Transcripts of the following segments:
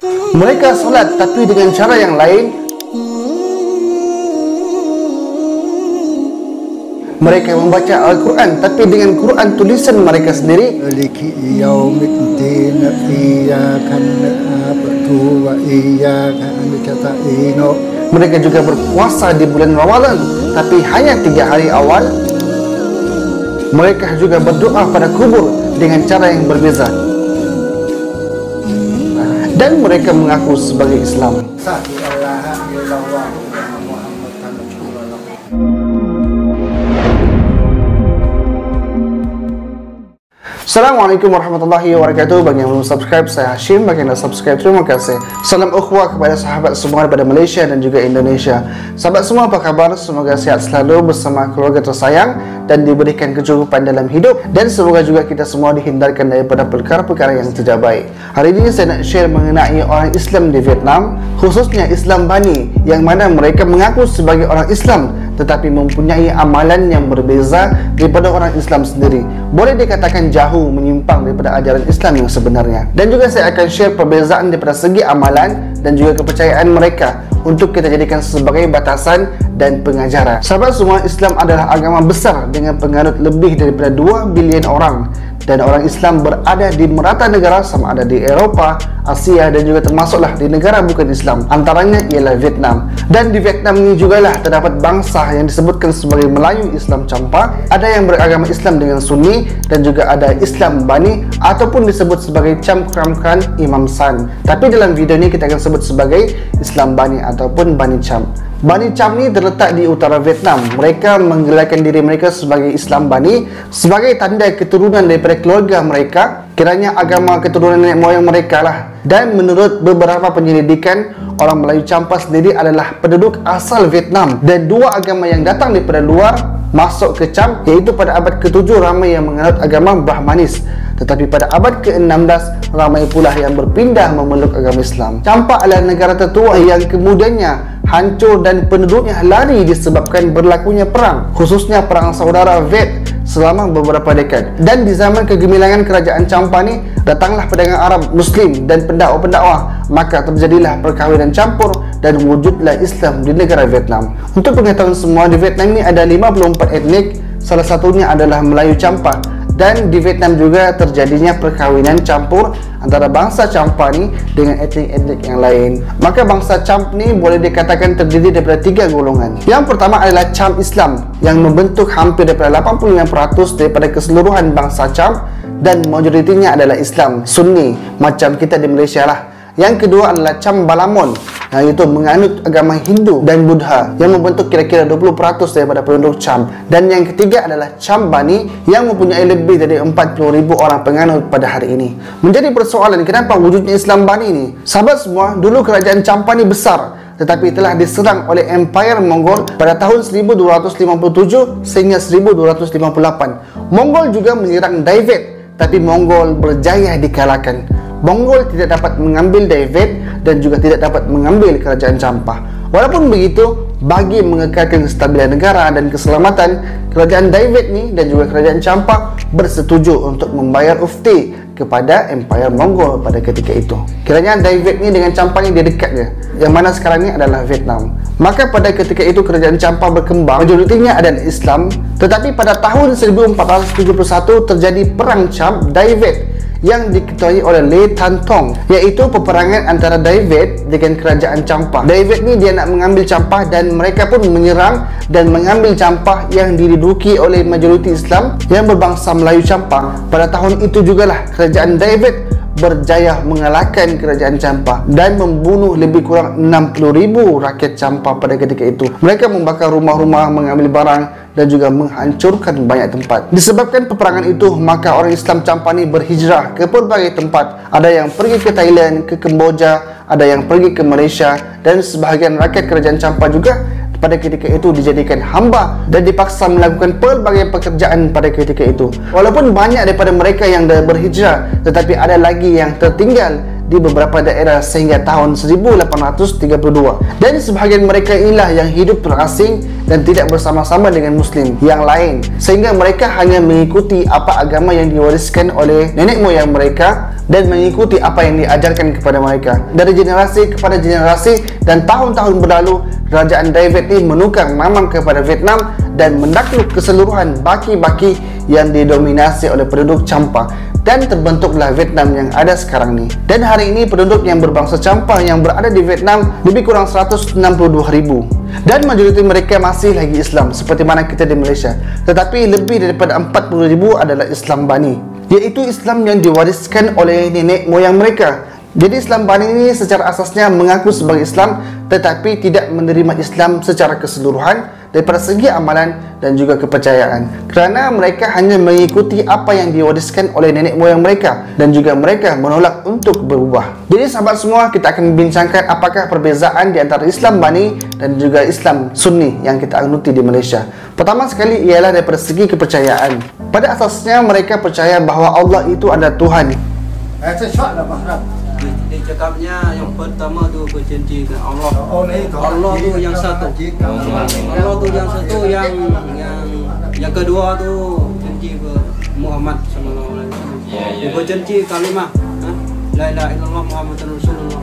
Mereka solat tapi dengan cara yang lain. Mereka membaca Al-Quran tapi dengan Quran tulisan mereka sendiri. Mereka juga berpuasa di bulan Ramadan tapi hanya 3 hari awal. Mereka juga berdoa pada kubur dengan cara yang berbeza. Dan mereka mengaku sebagai Islam. Assalamualaikum warahmatullahi wabarakatuh. Bagi yang belum subscribe, saya Hashim. Bagi yang dah subscribe, terima kasih. Salam ukhwah kepada sahabat semua daripada Malaysia dan juga Indonesia. Sahabat semua, apa khabar? Semoga sihat selalu bersama keluarga tersayang dan diberikan kecukupan dalam hidup. Dan semoga juga kita semua dihindarkan daripada perkara-perkara yang tidak baik. Hari ini saya nak share mengenai orang Islam di Vietnam, khususnya Islam Bani, yang mana mereka mengaku sebagai orang Islam tetapi mempunyai amalan yang berbeza daripada orang Islam sendiri. Boleh dikatakan jauh menyimpang daripada ajaran Islam yang sebenarnya. Dan juga saya akan share perbezaan daripada segi amalan dan juga kepercayaan mereka untuk kita jadikan sebagai batasan dan pengajaran. Sahabat semua, Islam adalah agama besar dengan penganut lebih daripada 2 bilion orang. Dan orang Islam berada di merata negara, sama ada di Eropah, Asia dan juga termasuklah di negara bukan Islam. Antaranya ialah Vietnam. Dan di Vietnam ini jugalah terdapat bangsa yang disebutkan sebagai Melayu Islam Campa. Ada yang beragama Islam dengan Sunni dan juga ada Islam Bani ataupun disebut sebagai Cham Kram Kran Imam San. Tapi dalam video ini kita akan sebut sebagai Islam Bani ataupun Bani Cham. Bani Cham ni terletak di utara Vietnam. Mereka menggelarkan diri mereka sebagai Islam Bani sebagai tanda keturunan daripada keluarga mereka, kiranya agama keturunan nenek moyang mereka lah. Dan menurut beberapa penyelidikan, orang Melayu Campa sendiri adalah penduduk asal Vietnam. Dan 2 agama yang datang daripada luar masuk ke Cham, iaitu pada abad ke-7 ramai yang menganut agama Brahmanis. Tetapi pada abad ke-16 ramai pula yang berpindah memeluk agama Islam. Campa adalah negara tertua yang kemudiannya hancur dan penduduknya lari disebabkan berlakunya perang, khususnya perang saudara Viet selama beberapa dekad. Dan di zaman kegemilangan kerajaan Campa ni, datanglah pedagang Arab Muslim dan pendakwa-pendakwa, maka terjadilah perkahwinan campur dan wujudlah Islam di negara Vietnam. Untuk pengetahuan semua, di Vietnam ni ada 54 etnik, salah satunya adalah Melayu Campa. Dan di Vietnam juga terjadinya perkahwinan campur antara bangsa Campa ni dengan etnik-etnik yang lain. Maka bangsa Cham ni boleh dikatakan terdiri daripada 3 golongan. Yang pertama adalah Cham Islam yang membentuk hampir daripada 85% daripada keseluruhan bangsa Cham, dan majoritinya adalah Islam Sunni macam kita di Malaysia lah. Yang kedua adalah Cham Balamon, iaitu menganut agama Hindu dan Buddha yang membentuk kira-kira 20% daripada penduduk Cham. Dan yang ketiga adalah Cham Bani yang mempunyai lebih dari 40,000 orang penganut pada hari ini. Menjadi persoalan, kenapa wujudnya Islam Bani ni? Sahabat semua, dulu kerajaan Campa ni besar tetapi telah diserang oleh Empire Mongol pada tahun 1257 sehingga 1258. Mongol juga menyerang Dai Viet, tapi Mongol berjaya dikalahkan. Mongol tidak dapat mengambil Dai Viet dan juga tidak dapat mengambil kerajaan Campa. Walaupun begitu, bagi mengekalkan kestabilan negara dan keselamatan, kerajaan Dai Viet ni dan juga kerajaan Campa bersetuju untuk membayar ufti kepada Empire Mongol pada ketika itu. Kiranya Dai Viet ni dengan Campa ni dia dekat je, yang mana sekarang ni adalah Vietnam. Maka pada ketika itu kerajaan Campa berkembang, majoritinya adalah Islam. Tetapi pada tahun 1471 terjadi perang Cham Dai Viet yang diketuai oleh Le Tan Tong, iaitu peperangan antara Dai Viet dengan kerajaan Campa. Dai Viet ni dia nak mengambil Campa dan mereka pun menyerang dan mengambil Campa yang diduduki oleh majoriti Islam yang berbangsa Melayu Campa. Pada tahun itu jugalah kerajaan Dai Viet berjaya mengalahkan kerajaan Campa dan membunuh lebih kurang 60,000 rakyat Campa pada ketika itu. Mereka membakar rumah-rumah, mengambil barang dan juga menghancurkan banyak tempat. Disebabkan peperangan itu, maka orang Islam Campa ni berhijrah ke berbagai tempat. Ada yang pergi ke Thailand, ke Kemboja, ada yang pergi ke Malaysia, dan sebahagian rakyat kerajaan Campa juga pada ketika itu dijadikan hamba dan dipaksa melakukan pelbagai pekerjaan pada ketika itu. Walaupun banyak daripada mereka yang dah berhijrah, tetapi ada lagi yang tertinggal di beberapa daerah sehingga tahun 1832. Dan sebahagian mereka inilah yang hidup terasing dan tidak bersama-sama dengan Muslim yang lain, sehingga mereka hanya mengikuti apa agama yang diwariskan oleh nenek moyang mereka dan mengikuti apa yang diajarkan kepada mereka. Dari generasi kepada generasi dan tahun-tahun berlalu, Kerajaan David ini menukar Mamam kepada Vietnam dan menakluk keseluruhan baki-baki yang didominasi oleh penduduk Champa, dan terbentuklah Vietnam yang ada sekarang ni. Dan hari ini penduduk yang berbangsa Champa yang berada di Vietnam lebih kurang 162,000, dan majoriti mereka masih lagi Islam seperti mana kita di Malaysia. Tetapi lebih daripada 40,000 adalah Islam Bani, iaitu Islam yang diwariskan oleh nenek moyang mereka. Jadi Islam Bani ini secara asasnya mengaku sebagai Islam tetapi tidak menerima Islam secara keseluruhan daripada segi amalan dan juga kepercayaan, kerana mereka hanya mengikuti apa yang diwariskan oleh nenek moyang mereka, dan juga mereka menolak untuk berubah. Jadi sahabat semua, kita akan membincangkan apakah perbezaan di antara Islam Bani dan juga Islam Sunni yang kita anuti di Malaysia. Pertama sekali ialah daripada segi kepercayaan. Pada asasnya mereka percaya bahawa Allah itu adalah Tuhan. Dia cakapnya yang pertama tu berjanji dengan Allah. Allah tu yang satu. Allah tu yang satu, yang kedua tu janji ke Muhammad sallallahu alaihi wasallam. Berjanji kalimah la ilaha illallah Muhammadur Rasulullah.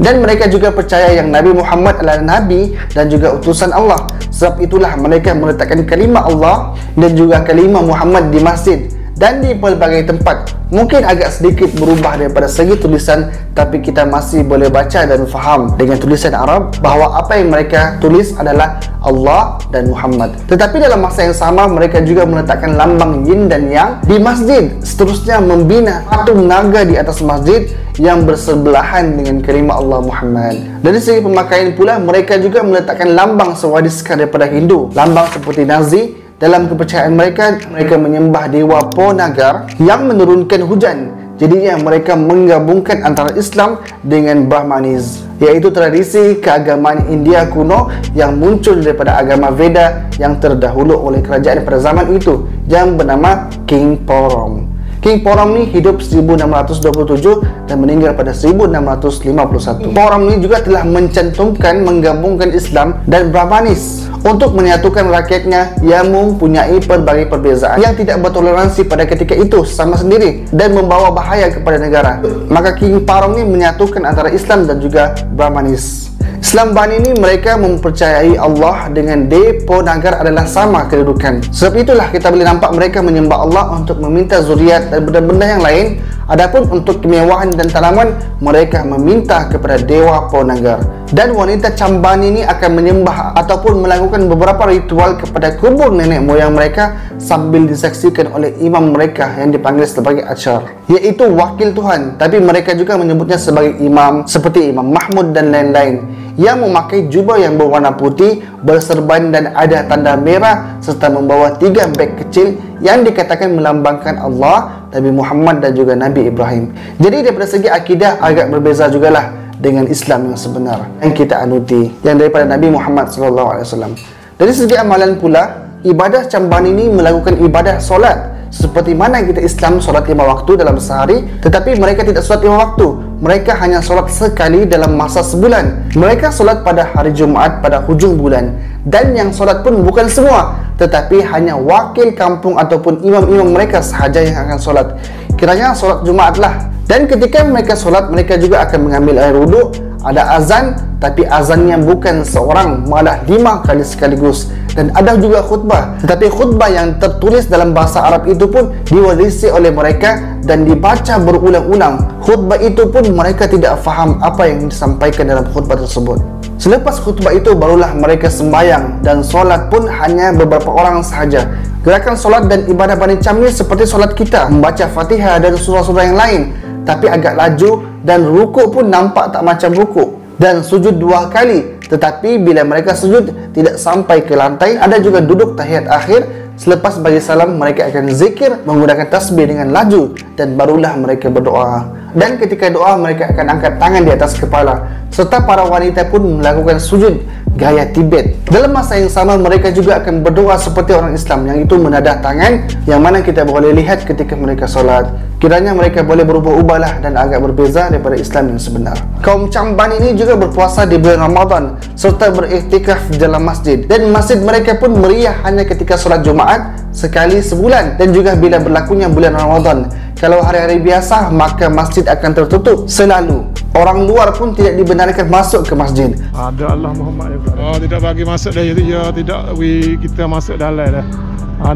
Dan mereka juga percaya yang Nabi Muhammad adalah Nabi dan juga utusan Allah. Sebab itulah mereka meletakkan kalimah Allah dan juga kalimah Muhammad di masjid dan di pelbagai tempat. Mungkin agak sedikit berubah daripada segi tulisan, tapi kita masih boleh baca dan faham dengan tulisan Arab bahawa apa yang mereka tulis adalah Allah dan Muhammad. Tetapi dalam masa yang sama, mereka juga meletakkan lambang yin dan yang di masjid. Seterusnya membina patung naga di atas masjid yang bersebelahan dengan kalimah Allah Muhammad. Dari segi pemakaian pula, mereka juga meletakkan lambang sewariskan daripada Hindu, lambang seperti Nazi. Dalam kepercayaan mereka, mereka menyembah dewa Po Nagar yang menurunkan hujan. Jadinya mereka menggabungkan antara Islam dengan Brahmanis, iaitu tradisi keagamaan India kuno yang muncul daripada agama Veda yang terdahulu oleh kerajaan pada zaman itu yang bernama King Porom. King Porom ni hidup 1627 dan meninggal pada 1651. Porom ni juga telah mencantumkan menggabungkan Islam dan Brahmanis untuk menyatukan rakyatnya yang mempunyai pelbagai perbezaan yang tidak bertoleransi pada ketika itu sama sendiri dan membawa bahaya kepada negara. Maka King Porom ni menyatukan antara Islam dan juga Brahmanis. Islam Bani ini mereka mempercayai Allah dengan Depo Nagar adalah sama kedudukan. Sebab itulah kita boleh nampak mereka menyembah Allah untuk meminta zuriat dan benda-benda yang lain. Adapun untuk kemewahan dan tanaman, mereka meminta kepada Dewa Po Nagar. Dan wanita Chambani ini akan menyembah ataupun melakukan beberapa ritual kepada kubur nenek moyang mereka sambil disaksikan oleh imam mereka yang dipanggil sebagai Achar, iaitu wakil Tuhan. Tapi mereka juga menyebutnya sebagai imam, seperti Imam Mahmud dan lain-lain, yang memakai jubah yang berwarna putih, berserban dan ada tanda merah serta membawa 3 beg kecil yang dikatakan melambangkan Allah, Nabi Muhammad dan juga Nabi Ibrahim. Jadi daripada segi akidah agak berbeza jugalah dengan Islam yang sebenar yang kita anuti, yang daripada Nabi Muhammad SAW. Dari segi amalan pula, ibadah Chambani ini melakukan ibadah solat seperti mana kita Islam solat 5 waktu dalam sehari, tetapi mereka tidak solat 5 waktu. Mereka hanya solat sekali dalam masa sebulan. Mereka solat pada hari Jumaat pada hujung bulan. Dan yang solat pun bukan semua, tetapi hanya wakil kampung ataupun imam-imam mereka sahaja yang akan solat. Kiranya solat Jumaat lah. Dan ketika mereka solat, mereka juga akan mengambil air wuduk. Ada azan, tapi azannya bukan seorang, malah 5 kali sekaligus. Dan ada juga khutbah, tetapi khutbah yang tertulis dalam bahasa Arab itu pun diwarisi oleh mereka dan dibaca berulang-ulang. Khutbah itu pun mereka tidak faham apa yang disampaikan dalam khutbah tersebut. Selepas khutbah itu barulah mereka sembahyang, dan solat pun hanya beberapa orang sahaja. Gerakan solat dan ibadah Bani Cham ni seperti solat kita, membaca Fatihah dan surah-surah yang lain, tapi agak laju, dan rukuk pun nampak tak macam rukuk, dan sujud 2 kali. Tetapi bila mereka sujud tidak sampai ke lantai. Ada juga duduk tahiyat akhir. Selepas bagi salam, mereka akan zikir menggunakan tasbih dengan laju, dan barulah mereka berdoa. Dan ketika doa, mereka akan angkat tangan di atas kepala, serta para wanita pun melakukan sujud gaya Tibet. Dalam masa yang sama, mereka juga akan berdoa seperti orang Islam, yang itu menadah tangan, yang mana kita boleh lihat ketika mereka solat. Kiranya mereka boleh berubah-ubahlah dan agak berbeza daripada Islam yang sebenar. Kaum Chambani ini juga berpuasa di bulan Ramadan serta beriktikaf di dalam masjid, dan masjid mereka pun meriah hanya ketika solat Jumaat sekali sebulan, dan juga bila berlakunya bulan Ramadan, Kalau hari-hari biasa, maka masjid akan tertutup selalu. Orang luar pun tidak dibenarkan masuk ke masjid. Ada Allah Muhammad juga. Oh, tidak bagi masuk dah. Ya, tidak kita masuk dalam dah.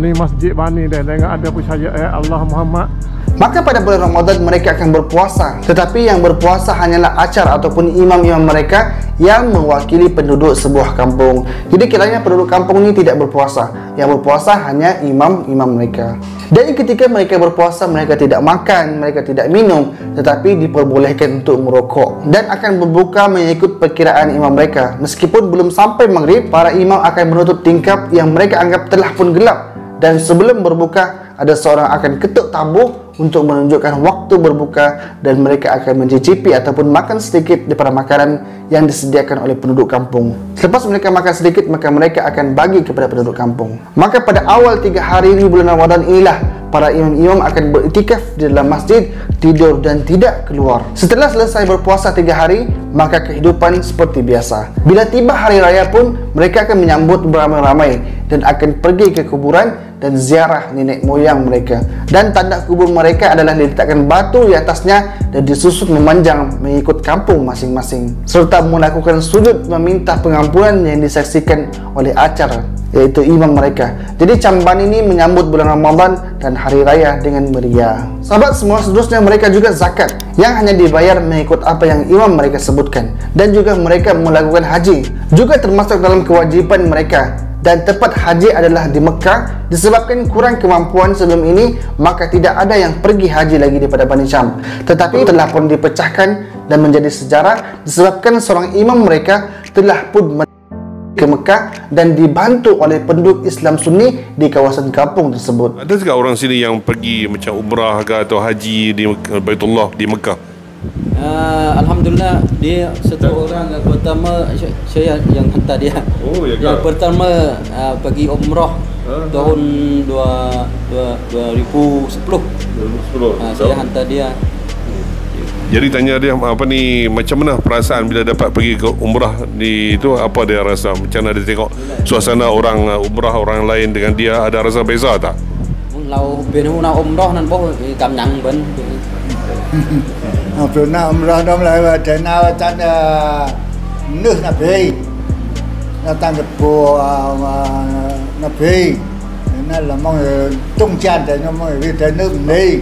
Ni masjid Bani dah. Tengok ada percaya Allah Muhammad. Maka pada bulan Ramadan mereka akan berpuasa. Tetapi yang berpuasa hanyalah acar ataupun imam-imam mereka yang mewakili penduduk sebuah kampung. Jadi kiranya penduduk kampung ini tidak berpuasa. Yang berpuasa hanya imam-imam mereka. Dan ketika mereka berpuasa, mereka tidak makan, mereka tidak minum, tetapi diperbolehkan untuk merokok. Dan akan berbuka mengikut perkiraan imam mereka. Meskipun belum sampai maghrib, para imam akan menutup tingkap yang mereka anggap telah pun gelap. Dan sebelum berbuka, ada seorang akan ketuk tabur untuk menunjukkan waktu berbuka, dan mereka akan mencicipi ataupun makan sedikit daripada makanan yang disediakan oleh penduduk kampung. Selepas mereka makan sedikit, maka mereka akan bagi kepada penduduk kampung. Maka pada awal 3 hari ini bulan Ramadan inilah para imam-imam akan beriktikaf di dalam masjid, tidur dan tidak keluar. Setelah selesai berpuasa 3 hari, maka kehidupan seperti biasa. Bila tiba hari raya pun, mereka akan menyambut beramai-ramai dan akan pergi ke kuburan dan ziarah nenek moyang mereka. Dan tanda kubur mereka adalah diletakkan batu di atasnya dan disusun memanjang mengikut kampung masing-masing, serta melakukan sujud meminta pengampunan yang disaksikan oleh acar, yaitu imam mereka. Jadi Camban ini menyambut bulan Ramadan dan hari raya dengan meriah. Sahabat semua, seterusnya mereka juga zakat yang hanya dibayar mengikut apa yang imam mereka sebutkan. Dan juga mereka melakukan haji, juga termasuk dalam kewajiban mereka. Dan tempat haji adalah di Mekah. Disebabkan kurang kemampuan sebelum ini, maka tidak ada yang pergi haji lagi daripada Bani Syam. Tetapi telah pun dipecahkan dan menjadi sejarah disebabkan seorang imam mereka telah pun ke Mekah dan dibantu oleh penduduk Islam Sunni di kawasan kampung tersebut. Ada juga orang sini yang pergi macam umrah ke atau haji di Baitullah di Mekah? Alhamdulillah, dia satu orang yang pertama saya yang hantar dia. Oh, ya. Yang pertama pergi umrah tahun 2010. Saya hantar dia. Jadi tanya dia apa ni, macam mana perasaan bila dapat pergi ke umrah di itu, apa dia rasa? Macam mana dia tengok suasana orang umrah orang lain dengan dia, ada rasa beza tak? Lau bên nào umrah nan boh cảm nhận bên. Phía nào umrah đó là thế nào tan nước là phê, nó tan được của nó phê, nên là mong tung chan thì nó mong vì thế nước này.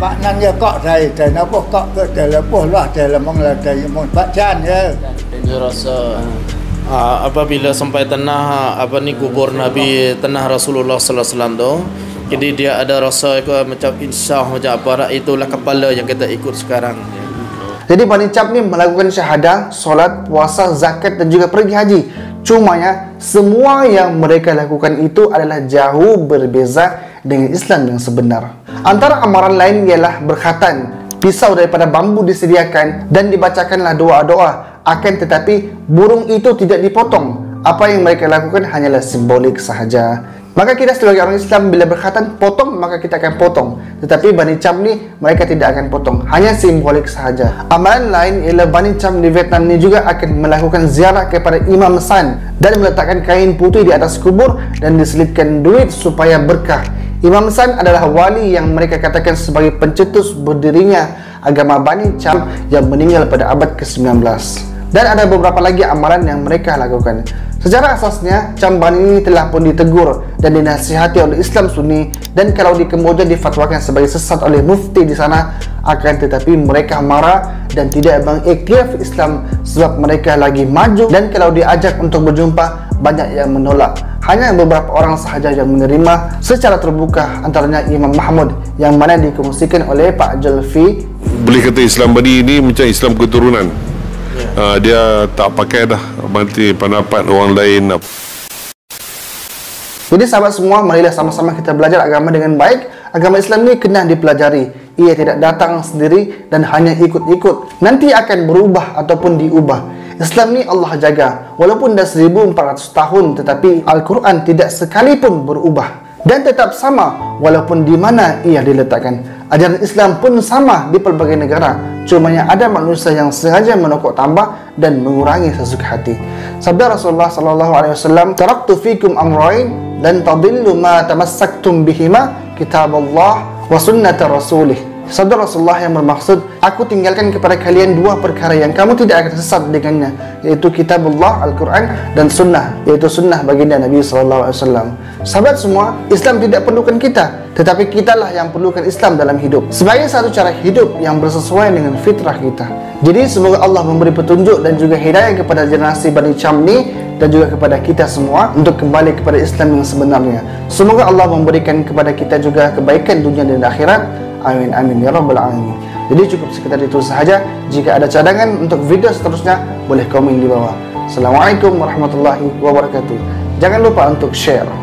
Pak nan ya kok thầy nó boh kok thầy là boh loh thầy là mong là thầy mong Pak Chan ya. Dia rasa apabila sampai tanah kubur Nabi, tanah Rasulullah sallallahu alaihi wasallam tu, jadi dia ada rasa macam insya macam apa, itulah kepala yang kita ikut sekarang. Jadi Bani Cap ni melakukan syahadah, solat, puasa, zakat dan juga pergi haji. Cumanya semua yang mereka lakukan itu adalah jauh berbeza dengan Islam yang sebenar. Antara amaran lain ialah berkhatan, pisau daripada bambu disediakan dan dibacakanlah doa-doa. Akan tetapi burung itu tidak dipotong. Apa yang mereka lakukan hanyalah simbolik sahaja. Maka kita sebagai orang Islam bila berkhatan potong, maka kita akan potong. Tetapi Bani Cham ni mereka tidak akan potong, hanya simbolik sahaja. Amalan lain ialah Bani Cham di Vietnam ni juga akan melakukan ziarah kepada Imam San dan meletakkan kain putih di atas kubur dan diselitkan duit supaya berkah. Imam San adalah wali yang mereka katakan sebagai pencetus berdirinya agama Bani Cham yang meninggal pada abad ke-19. Dan ada beberapa lagi amalan yang mereka lakukan. Secara asasnya, Camban ini telah pun ditegur dan dinasihati oleh Islam Sunni, dan kalau di Kemboja difatwakan sebagai sesat oleh mufti di sana. Akan tetapi mereka marah dan tidak mengiktiraf Islam sebab mereka lagi maju, dan kalau diajak untuk berjumpa, banyak yang menolak. Hanya beberapa orang sahaja yang menerima secara terbuka, antaranya Imam Mahmud yang mana dikongsikan oleh Pak Julfi. Boleh kata Islam Bani ini macam Islam keturunan. Dia tak pakai dah berarti pendapat orang lain. Jadi sahabat semua, marilah sama-sama kita belajar agama dengan baik. Agama Islam ini kena dipelajari. Ia tidak datang sendiri dan hanya ikut-ikut. Nanti akan berubah ataupun diubah. Islam ni Allah jaga. Walaupun dah 1400 tahun, tetapi Al-Quran tidak sekalipun berubah dan tetap sama walaupun di mana ia diletakkan. Ajaran Islam pun sama di pelbagai negara. Cumanya ada manusia yang sengaja menokok tambah dan mengurangi sesuka hati. Sabda Rasulullah sallallahu alaihi wasallam, "Taraktu fikum amrayn lan tadillu ma tamassaktum bihima, kitaballah wa sunnata rasulih. Sabda Rasulullah yang bermaksud, aku tinggalkan kepada kalian dua perkara yang kamu tidak akan sesat dengannya, yaitu kitabullah Al-Quran dan sunnah, yaitu sunnah baginda Nabi SAW. Sahabat semua, Islam tidak perlukan kita, tetapi kitalah yang perlukan Islam dalam hidup, sebagai satu cara hidup yang bersesuaian dengan fitrah kita. Jadi semoga Allah memberi petunjuk dan juga hidayah kepada generasi Bani Chamni dan juga kepada kita semua untuk kembali kepada Islam yang sebenarnya. Semoga Allah memberikan kepada kita juga kebaikan dunia dan akhirat. Amin amin ya rabbal alamin. Jadi cukup sekitar itu sahaja. Jika ada cadangan untuk video seterusnya, boleh komen di bawah. Assalamualaikum warahmatullahi wabarakatuh. Jangan lupa untuk share.